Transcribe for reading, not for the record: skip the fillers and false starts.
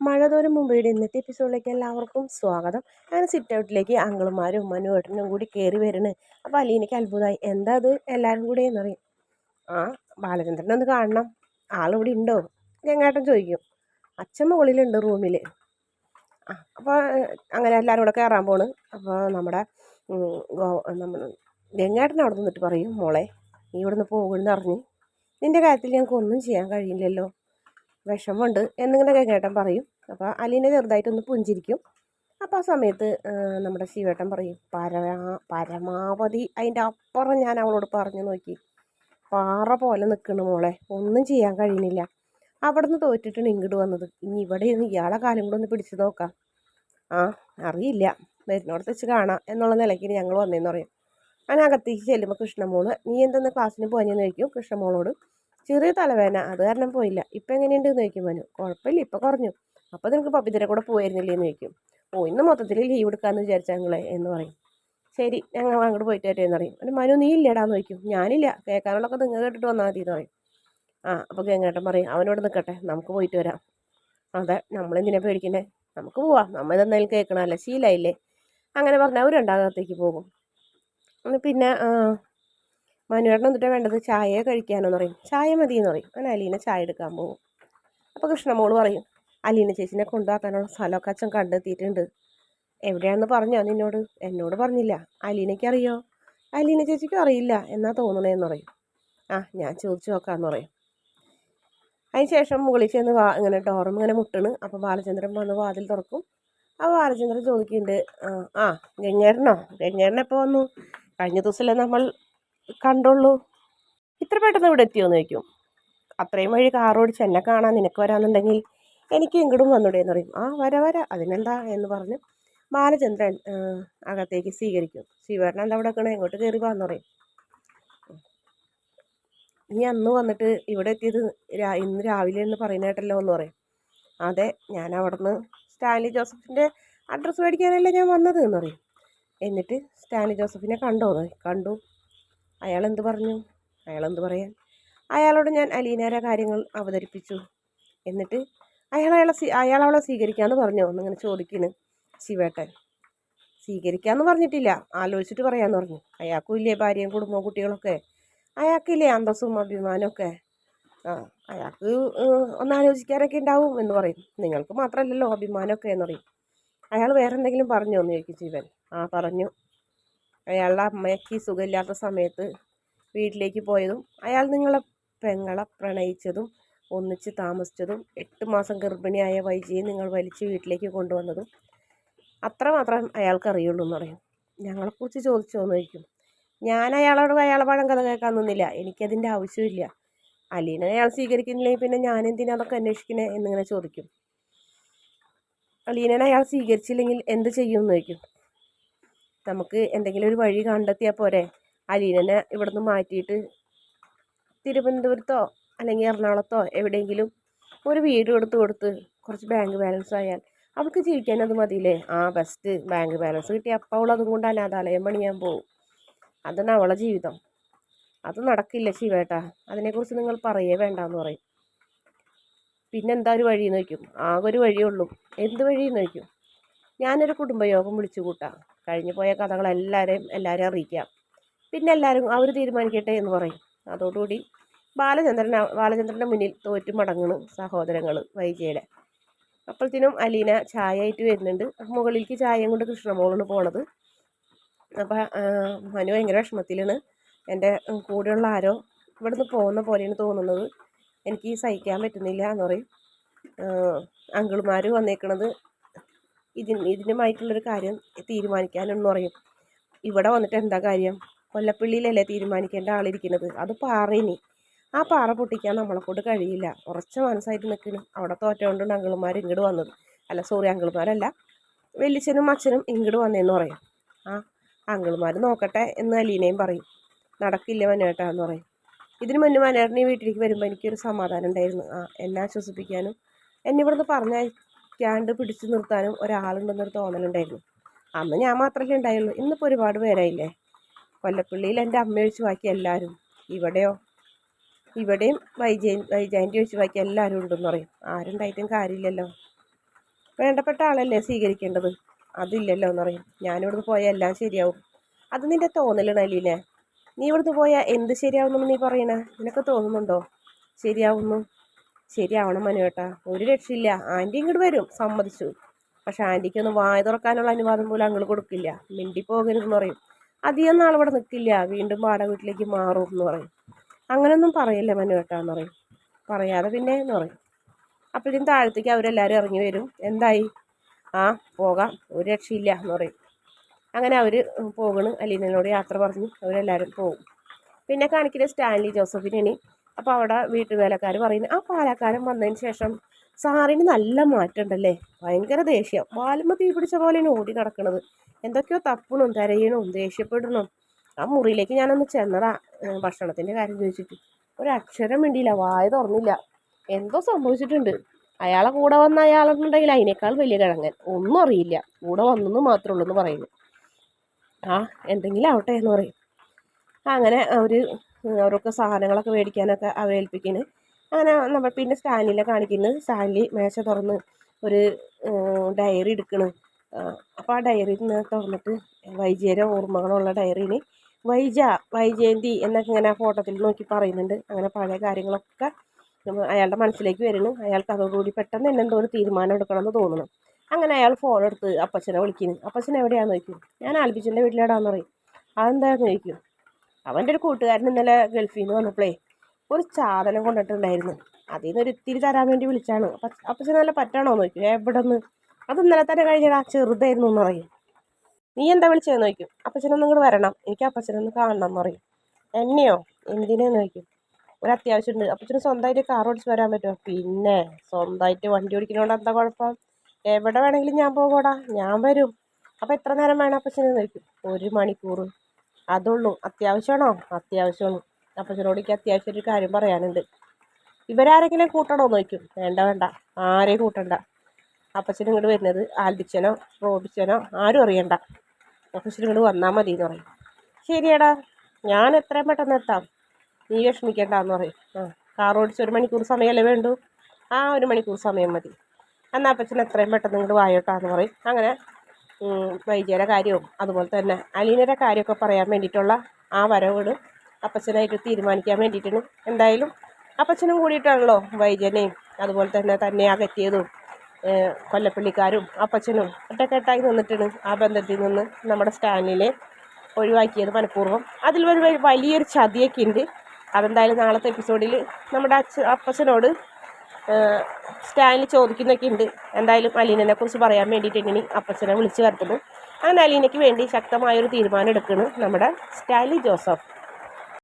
മഴ തോരും മുമ്പയുടെ ഇന്നത്തെ എപ്പിസോഡിലേക്ക് എല്ലാവർക്കും സ്വാഗതം. അങ്ങനെ സിറ്റ് ഔട്ടിലേക്ക് അങ്കിളുമാരും മനുവേട്ടനും കൂടി കയറി വരുന്നു. അപ്പോൾ അലീനയ്ക്ക് അത്ഭുതമായി. എന്താ അത് എല്ലാവരും കൂടി എന്നറിയും. ആ ബാലചന്ദ്രനെ ഒന്ന് കാണണം, ആളിവിടെ ഉണ്ടോ ഗംഗേട്ടൻ ചോദിക്കും. അച്ഛൻ മുകളിലുണ്ട് റൂമിൽ. അപ്പോൾ അങ്ങനെ എല്ലാവരും കൂടെ കയറാൻ പോണ്. അപ്പോൾ നമ്മുടെ നമ്മൾ ഗംഗേട്ടൻ അവിടെ നിന്നിട്ട് പറയും, മോളെ നീ ഇവിടുന്ന് പോകുമെന്ന് അറിഞ്ഞ് നിൻ്റെ കാര്യത്തിൽ ഞങ്ങൾക്ക് ഒന്നും ചെയ്യാൻ കഴിയില്ലല്ലോ, വിഷമമുണ്ട് എന്നിങ്ങനെ ഗംഗേട്ടൻ പറയും. അപ്പോൾ അലീന ചെറുതായിട്ടൊന്ന് പുഞ്ചിരിക്കും. അപ്പോൾ ആ സമയത്ത് നമ്മുടെ ശിവേട്ടൻ പറയും, പരമാവധി അതിൻ്റെ അപ്പുറം ഞാൻ അവളോട് പറഞ്ഞു നോക്കി, പാറ പോലെ നിൽക്കണ മോളെ, ഒന്നും ചെയ്യാൻ കഴിയുന്നില്ല. അവിടെ നിന്ന് തോറ്റിട്ടാണ് ഇങ്ങോട്ട് വന്നത്. ഇനി ഇവിടെ ഇരുന്ന് ഇയാളെ കാലം കൂടെ ഒന്ന് പിടിച്ചു നോക്കാം. അറിയില്ല, വരുന്നോടത്ത് വെച്ച് കാണാം എന്നുള്ള നിലയ്ക്ക് ഞങ്ങൾ വന്നതെന്ന് പറയും. അങ്ങനെ അകത്തേക്ക് ചെല്ലുമ്പോൾ കൃഷ്ണമോള്, നീ എന്തെന്ന് ക്ലാസ്സിന് പോയെന്ന് ചോദിക്കും കൃഷ്ണമോളോട്. ചെറിയ തലവേദന, അത് കാരണം പോയില്ല. ഇപ്പം എങ്ങനെയുണ്ട് എന്ന് ചോദിക്കും മനു. കുഴപ്പമില്ല, ഇപ്പം കുറഞ്ഞു. അപ്പോൾ നിനക്ക് പപ്പിതിരെ കൂടെ പോയിരുന്നില്ലേ എന്ന് ചോദിക്കും. ഇന്ന് മൊത്തത്തിൽ ലീവ് എടുക്കാമെന്ന് വിചാരിച്ചാൽ ഞങ്ങളെ എന്ന് പറയും. ശരി, ഞങ്ങൾ അങ്ങോട്ട് പോയിട്ട് വരട്ടെ എന്ന് പറയും. ഒരു മനു നീ ഇല്ലടാന്ന് ചോദിക്കും. ഞാനില്ല, കേൾക്കാനുള്ളതൊക്കെ നിങ്ങൾ കേട്ടിട്ട് വന്നാൽ മതി എന്ന് പറയും. അപ്പോൾ ഗംഗേട്ടൻ പറയും, അവനോട് നിൽക്കട്ടെ, നമുക്ക് പോയിട്ട് വരാം. അതെ, നമ്മളെന്തിനാ പേടിക്കണേ, നമുക്ക് പോവാം, നമ്മൾ ഇതെന്തായാലും കേൾക്കണമല്ലേ, ശീലമായില്ലേ. അങ്ങനെ പറഞ്ഞാൽ അവർ രണ്ടാമത്തേക്ക് പോകും. പിന്നെ മനുവേട്ടൻ എന്നിട്ടാണ് വേണ്ടത്, ചായ കഴിക്കാനെന്ന് പറയും. ചായ മതി എന്ന് പറയും. അങ്ങനെ അലീന ചായ എടുക്കാൻ പോകും. അപ്പോൾ കൃഷ്ണമോള് പറയും, അലീന ചേച്ചിനെ കൊണ്ടുപോകാനുള്ള സ്ഥലമൊക്കെ അച്ഛൻ കണ്ടെത്തിയിട്ടുണ്ട്. എവിടെയാണെന്ന് പറഞ്ഞോ നിന്നോട്? എന്നോട് പറഞ്ഞില്ല. അലീനയ്ക്ക് അറിയോ? അലീന ചേച്ചിക്കും അറിയില്ല എന്നാ തോന്നണേന്ന് പറയും. ഞാൻ ചോദിച്ചു നോക്കാമെന്ന് പറയും. അതിന് ശേഷം മുകളിൽ ചെന്ന് ഇങ്ങനെ ഡോറും ഇങ്ങനെ മുട്ടണ്. അപ്പോൾ ബാലചന്ദ്രൻ വന്ന് വാതിൽ തുറക്കും. അപ്പോൾ ബാലചന്ദ്രൻ ചോദിക്കുന്നുണ്ട്, ഗംഗേട്ടനോ? ഗംഗേട്ടൻ എപ്പോൾ വന്നു? കഴിഞ്ഞ ദിവസമല്ലേ നമ്മൾ കണ്ടുള്ളൂ, ഇത്ര പെട്ടെന്ന് ഇവിടെ എത്തിയോന്ന് ചോദിക്കും. അത്രയും വഴി കാറോടിച്ച് എന്നെ കാണാൻ നിനക്ക് വരാമെന്നുണ്ടെങ്കിൽ എനിക്ക് ഇങ്ങോട്ടും വന്നൂടെ എന്ന് പറയും. വരാം അതിനെന്താ എന്ന് പറഞ്ഞ് ബാലചന്ദ്രൻ അകത്തേക്ക് സ്വീകരിക്കും. ശിവേട്ടൻ എന്താ അവിടെ വെക്കണേ, ഇങ്ങോട്ട് കയറി പോകാന്ന് പറയും. നീ അന്ന് വന്നിട്ട് ഇവിടെ എത്തിയത് ഇന്ന് രാവിലെ എന്ന് പറയുന്ന കേട്ടല്ലോ എന്ന് പറയും. അതെ, ഞാൻ അവിടുന്ന് സ്റ്റാൻലി ജോസഫിൻ്റെ അഡ്രസ്സ് മേടിക്കാനല്ലേ ഞാൻ വന്നത് എന്ന് പറയും. എന്നിട്ട് സ്റ്റാൻലി ജോസഫിനെ കണ്ടു. അയാളെന്ത് പറഞ്ഞു? അയാളെന്ത് പറയാൻ? അയാളോട് ഞാൻ അലീനയുടെ കാര്യങ്ങൾ അവതരിപ്പിച്ചു. എന്നിട്ട് അയാൾ അവളെ സ്വീകരിക്കാമെന്ന് പറഞ്ഞോ എന്നിങ്ങനെ ചോദിക്കുന്നു ശിവേട്ടൻ. സ്വീകരിക്കാമെന്ന് പറഞ്ഞിട്ടില്ല, ആലോചിച്ചിട്ട് പറയാമെന്ന് പറഞ്ഞു. അയാൾക്കും ഇല്ലേ ഭാര്യയും കുടുംബവും കുട്ടികളൊക്കെ, അയാൾക്കില്ലേ അന്തസ്സും അഭിമാനമൊക്കെ. അയാൾക്ക് ഒന്നാലോചിക്കാനൊക്കെ ഉണ്ടാവും എന്ന് പറയും. നിങ്ങൾക്ക് മാത്രമല്ലല്ലോ അഭിമാനമൊക്കെ എന്ന് പറയും. അയാൾ വേറെ എന്തെങ്കിലും പറഞ്ഞോ എന്ന് ചോദിക്കും ശിവൻ. പറഞ്ഞു. അയാളുടെ അമ്മയ്ക്ക് സുഖമില്ലാത്ത സമയത്ത് വീട്ടിലേക്ക് പോയതും അയാൾ നിങ്ങളെ പെങ്ങളെ പ്രണയിച്ചതും ഒന്നിച്ച് താമസിച്ചതും 8 മാസം ഗർഭിണിയായ വൈജിയെ നിങ്ങൾ വലിച്ച് വീട്ടിലേക്ക് കൊണ്ടുവന്നതും അത്രമാത്രം അയാൾക്കറിയുള്ളൂ എന്ന് പറയും. ഞങ്ങളെക്കുറിച്ച് ചോദിച്ചോന്ന് ചോദിക്കും. ഞാൻ അയാളോട് അയാളെ പഴം കഥ കേൾക്കാൻ നിന്നില്ല, എനിക്കതിൻ്റെ ആവശ്യമില്ല. അലീന അയാൾ സ്വീകരിക്കുന്നില്ലെങ്കിൽ പിന്നെ ഞാനെന്തിനാ അതൊക്കെ അന്വേഷിക്കണേ എന്നിങ്ങനെ ചോദിക്കും. അലീനനെ അയാൾ സ്വീകരിച്ചില്ലെങ്കിൽ എന്ത് ചെയ്യും എന്ന് ചോദിക്കും. നമുക്ക് എന്തെങ്കിലും ഒരു വഴി കണ്ടെത്തിയാൽ പോരെ, അലീനനെ ഇവിടുന്ന് മാറ്റിയിട്ട് തിരുവനന്തപുരത്തോ അല്ലെങ്കിൽ എറണാകുളത്തോ എവിടെയെങ്കിലും ഒരു വീട് കൊടുത്ത് കുറച്ച് ബാങ്ക് ബാലൻസ് ആയാൽ അവൾക്ക് ജീവിക്കാൻ അത് മതിയില്ലേ. ബെസ്റ്റ്, ബാങ്ക് ബാലൻസ് കിട്ടിയ അപ്പോൾ അവൾ അതും കൊണ്ട് അനാഥാലയം പണിയാൻ പോകും. അതാണ് അവളെ ജീവിതം. അത് നടക്കില്ല ശിവേട്ടാ, അതിനെക്കുറിച്ച് നിങ്ങൾ പറയേ വേണ്ടെന്ന് പറയും. പിന്നെന്താ ഒരു വഴി എന്ന് ചോദിക്കും. ആകെ ഒരു വഴിയേ ഉള്ളൂ. എന്ത് വഴിയെന്ന് ചോദിക്കും. ഞാനൊരു കുടുംബയോഗം വിളിച്ചു കൂട്ടാം, കഴിഞ്ഞു പോയ കഥകളെല്ലാവരെയും അറിയിക്കാം, പിന്നെ എല്ലാവരും അവർ തീരുമാനിക്കട്ടെ എന്ന് പറയും. അതോടുകൂടി ബാലചന്ദ്രൻ്റെ മുന്നിൽ തോറ്റു മടങ്ങുന്നു സഹോദരങ്ങൾ വൈജയുടെ. അപ്പോഴത്തേനും അലീന ചായ ആയിട്ട് വരുന്നുണ്ട്. മുകളിലേക്ക് ചായയും കൊണ്ട് കൃഷ്ണമോളാണ് പോണത്. അപ്പോൾ മനു ഭയങ്കര വിഷമത്തിലാണ്. എൻ്റെ കൂടെയുള്ള ആരോ ഇവിടുന്ന് പോകുന്ന പോലെയാണ് തോന്നുന്നത്, എനിക്ക് സഹിക്കാൻ പറ്റുന്നില്ല എന്ന് പറയും. അങ്കിൾമാർ വന്നേക്കണത് ഇതിനുമായിട്ടുള്ളൊരു കാര്യം തീരുമാനിക്കാനെന്ന് പറയും. ഇവിടെ വന്നിട്ട് എന്താ കാര്യം, കൊല്ലപ്പള്ളിയിലല്ലേ തീരുമാനിക്കേണ്ട ആളിരിക്കുന്നത്, അത് പാറയിനി. ആ പാറ പൊട്ടിക്കാൻ നമ്മളെക്കൊണ്ട് കഴിയില്ല, ഉറച്ച മനസ്സായിട്ട് നിൽക്കണം. അവിടെ തോറ്റോണ്ടാണ് അങ്കിൾമാർ ഇങ്ങോട്ട് വന്നത്. അങ്കിൾമാരല്ല, വലിയച്ഛനും അച്ഛനും ഇങ്ങോട്ട് വന്നേന്ന് പറയും. അങ്കിൾമാർ നോക്കട്ടെ എന്ന് അലീനയും പറയും. നടക്കില്ല മനേട്ടാ എന്ന് പറയും. ഇതിന് മുന്നേ മനേട്ടനെ വീട്ടിലേക്ക് വരുമ്പോൾ എനിക്കൊരു സമാധാനം ഉണ്ടായിരുന്നു. എന്നെ ആശ്വസിപ്പിക്കാനും എന്നെ ഇവിടുന്ന് പറഞ്ഞയക്കാണ്ട് പിടിച്ചു നിർത്താനും ഒരാളുണ്ടെന്നൊരു തോന്നലുണ്ടായിരുന്നു. അന്ന് ഞാൻ മാത്രമല്ലേ ഉണ്ടായുള്ളൂ, ഇന്നിപ്പോൾ ഒരുപാട് പേരായില്ലേ. കൊല്ലപ്പള്ളിയിൽ എൻ്റെ അമ്മ ഒഴിച്ച് ബാക്കി എല്ലാവരും, ഇവിടെയും വൈജയന്തി ഒഴിച്ച് ബാക്കി എല്ലാവരും ഉണ്ടെന്ന് പറയും. ആരുണ്ടായിട്ടും കാര്യമില്ലല്ലോ. വേണ്ടപ്പെട്ട ആളല്ലേ സ്വീകരിക്കേണ്ടത്. അതില്ലല്ലോ എന്ന് പറയും. ഞാനിവിടുന്ന് പോയാൽ എല്ലാം ശരിയാവും. അത് നിൻ്റെ തോന്നലാണ് അലീനെ. നീ ഇവിടുന്ന് പോയാൽ എന്ത് ശരിയാവുമെന്ന് നീ പറയണേ? നിനക്ക് തോന്നുന്നുണ്ടോ ശരിയാവുന്നു? ശരിയാവണം മനുവേട്ടാ, ഒരു രക്ഷയില്ല. ആൻറ്റി ഇങ്ങോട്ട് വരും, സമ്മതിച്ചു. പക്ഷെ ആൻറ്റിക്കൊന്ന് വായ തുറക്കാനുള്ള അനുവാദം പോലും അങ്ങോട്ട് കൊടുക്കില്ല. മിണ്ടി പോകരുതെന്ന് പറയും. അധികം നാൾ ഇവിടെ നിൽക്കില്ല, വീണ്ടും വാടക വീട്ടിലേക്ക് മാറും എന്ന് പറയും. അങ്ങനെയൊന്നും പറയല്ലേ മനുവേട്ടാ എന്ന് പറയും. പറയാതെ പിന്നെ എന്ന് പറയും. അപ്പോഴും താഴത്തേക്ക് അവരെല്ലാവരും ഇറങ്ങി വരും. എന്തായി? ആ പോകാം, ഒരു രക്ഷയില്ല എന്ന് പറയും. അങ്ങനെ അവർ പോകണ്. അലീനോട് യാത്ര പറഞ്ഞ് അവരെല്ലാവരും പോകും. പിന്നെ കാണിക്കുന്നത് സ്റ്റാൻലി ജോസഫിനാണ്. അപ്പോൾ അവിടെ വീട്ടുവേലക്കാർ പറയുന്നത്, ആ പാലക്കാരൻ വന്നതിന് ശേഷം സാറിന് നല്ല മാറ്റം ഉണ്ടല്ലേ, ഭയങ്കര ദേഷ്യം, വാലുമ്പ തീ പിടിച്ച പോലെയാണ് ഓടി കിടക്കണത്, എന്തൊക്കെയോ തപ്പണും തരയണും ദേഷ്യപ്പെടണം. ആ മുറിയിലേക്ക് ഞാനൊന്ന് ചെന്നതാ ഭക്ഷണത്തിൻ്റെ കാര്യം ചോദിച്ചിട്ട്, ഒരക്ഷരം മിണ്ടിയില്ല, വായ തുറന്നില്ല. എന്തോ സംഭവിച്ചിട്ടുണ്ട്. അയാളെ കൂടെ വന്ന അയാളെന്നുണ്ടെങ്കിൽ അതിനേക്കാൾ വലിയ കിഴങ്ങൻ, ഒന്നും അറിയില്ല, കൂടെ വന്നെന്ന് മാത്രമേ ഉള്ളൂ എന്ന് പറയുന്നു. ആ എന്തെങ്കിലും ആവട്ടെ എന്ന് പറയും. അങ്ങനെ അവർക്ക് സാധനങ്ങളൊക്കെ മേടിക്കാനൊക്കെ അവരെ ഏൽപ്പിക്കുന്നു. അങ്ങനെ നമ്മൾ പിന്നെ സ്റ്റാൻലിനെ കാണിക്കുന്നത്. സ്റ്റാൻലി മേശ തുറന്ന് ഒരു ഡയറി എടുക്കണ്. അപ്പോൾ ആ ഡയറി തുറന്നിട്ട് വൈജയുടെ ഓർമ്മകളുള്ള ഡയറിന് വൈജയന്തി എന്നൊക്കെ ഇങ്ങനെ ആ ഫോട്ടോത്തിൽ നോക്കി പറയുന്നുണ്ട്. അങ്ങനെ പഴയ കാര്യങ്ങളൊക്കെ അയാളുടെ മനസ്സിലേക്ക് വരുന്നു. അയാൾക്ക് അതോടുകൂടി പെട്ടെന്ന് തന്നെ എന്തോ ഒരു തീരുമാനം എടുക്കണമെന്ന് തോന്നുന്നു. അങ്ങനെ അയാൾ ഫോൺ എടുത്ത് അപ്പച്ചനെ വിളിക്കുന്നു. അപ്പച്ചൻ എവിടെയാണെന്ന് ചോദിക്കും. ഞാൻ ആൽബിച്ചൻ്റെ വീട്ടിലെടാന്ന് പറയും. അതെന്താണെന്ന് ചോദിക്കും. അവൻ്റെ ഒരു കൂട്ടുകാരൻ ഇന്നലെ ഗൾഫിൽ നിന്ന് വന്നപ്പോഴേ ഒരു സാധനം കൊണ്ടിട്ടുണ്ടായിരുന്നു, അതിൽ നിന്ന് ഒരു ഇത്തിരി തരാൻ വേണ്ടി വിളിച്ചാണ്. അപ്പച്ചന് നല്ല പറ്റാണോ എന്ന് ചോദിക്കും. എവിടെ നിന്ന്? അത് ഇന്നലെ തന്നെ കഴിഞ്ഞടാ, ചെറുതായിരുന്നു എന്ന് പറയും. നീ എന്താ വിളിച്ചതെന്ന് ചോദിക്കും. അപ്പച്ചനൊന്നും ഇങ്ങോട്ട് വരണം, എനിക്ക് അപ്പച്ചനൊന്ന് കാണണം എന്ന് പറയും. എന്നെയോ? എന്തിനാന്ന് ചോദിക്കും. ഒരു അത്യാവശ്യമുണ്ട്. അപ്പച്ചന് സ്വന്തമായിട്ട് കാർ ഓടിച്ച് വരാൻ പറ്റുമോ? പിന്നെ സ്വന്തമായിട്ട് വണ്ടി ഓടിക്കുന്നതുകൊണ്ട് എന്താ കുഴപ്പം? എവിടെ വേണമെങ്കിലും ഞാൻ പോകോടാ, ഞാൻ വരും. അപ്പോൾ എത്ര നേരം വേണം അപ്പച്ചനെന്ന് ചോദിക്കും. 1 മണിക്കൂർ. അതുള്ളൂ. അത്യാവശ്യമാണോ? അത്യാവശ്യമാണ്. അപ്പച്ചനോട് എനിക്ക് അത്യാവശ്യം ഒരു കാര്യം പറയാനുണ്ട്. ഇവരാരെങ്കിലും കൂട്ടണോ എന്ന് ചോദിക്കും. വേണ്ട, ആരെയും കൂട്ടണ്ട. അപ്പച്ചൻ ഇങ്ങോട്ട് വരുന്നത് ആൽബിച്ചനോ റോബിച്ചനോ ആരും അറിയണ്ട, അപ്പച്ചൻ ഇങ്ങോട്ട് വന്നാൽ മതി എന്ന് പറയും. ശരിയടാ, ഞാൻ എത്രയും പെട്ടെന്ന് എത്താം, നീ വിഷമിക്കേണ്ടെന്ന് പറയും. കാർ ഓടിച്ച് 1 മണിക്കൂർ സമയമല്ലേ വേണ്ടൂ? 1 മണിക്കൂർ സമയം മതി. എന്നാൽ അപ്പച്ചൻ എത്രയും പെട്ടെന്ന് ഇങ്ങോട്ട് വായോട്ടാന്ന് പറയും. അങ്ങനെ വൈജയുടെ കാര്യവും അതുപോലെ തന്നെ അലീനയുടെ കാര്യമൊക്കെ പറയാൻ വേണ്ടിയിട്ടുള്ള ആ വരവുകൾ അപ്പച്ചനായിട്ട് തീരുമാനിക്കാൻ വേണ്ടിയിട്ടാണ്. എന്തായാലും അപ്പച്ചനും കൂടിയിട്ടാണല്ലോ വൈജനെയും അതുപോലെ തന്നെ അകറ്റിയതും കൊല്ലപ്പള്ളിക്കാരും അപ്പച്ചനും ഒറ്റക്കെട്ടായി നിന്നിട്ടാണ് ആ ബന്ധത്തിൽ നിന്ന് നമ്മുടെ സ്റ്റാൻലിനെ ഒഴിവാക്കിയത് മനഃപൂർവ്വം. അതിൽ ഒരു വലിയൊരു ചതിയൊക്കെ ഉണ്ട്. അതെന്തായാലും നാളത്തെ എപ്പിസോഡിൽ നമ്മുടെ അപ്പച്ചനോട് സ്റ്റാൻലി ചോദിക്കുന്നൊക്കെ ഉണ്ട്. എന്തായാലും അലീനനെ കുറിച്ച് പറയാൻ വേണ്ടിയിട്ട് ഇനി അപ്പച്ചനെ വിളിച്ച് വരുത്തുന്നു. അങ്ങനെ അലീനയ്ക്ക് വേണ്ടി ശക്തമായൊരു തീരുമാനം എടുക്കുന്നു നമ്മുടെ സ്റ്റാൻലി ജോസഫ്.